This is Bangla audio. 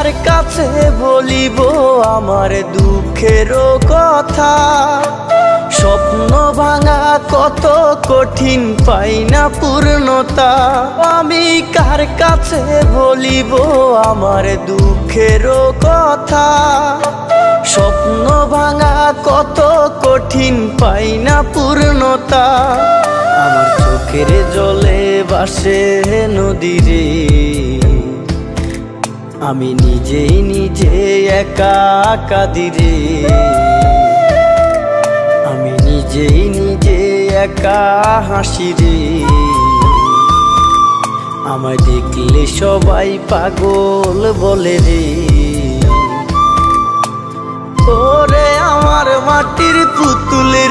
কার কাছে বলিব আমার দুঃখের কথা? স্বপ্ন ভাঙা কত কঠিন, পাই না পূর্ণতা। আমি কার কাছে বলিব আমার দুঃখের কথা? স্বপ্ন ভাঙা কত কঠিন, পাই না পূর্ণতা। আমার চোখের জলে ভাসে নদীরে, আমি নিজেই নিজে একা কাঁদিরে। আমি নিজেই নিজে একা হাসিরে। আমায় দেখলে সবাই পাগল বলে রে। ওরে আমার মাটির পুতুলের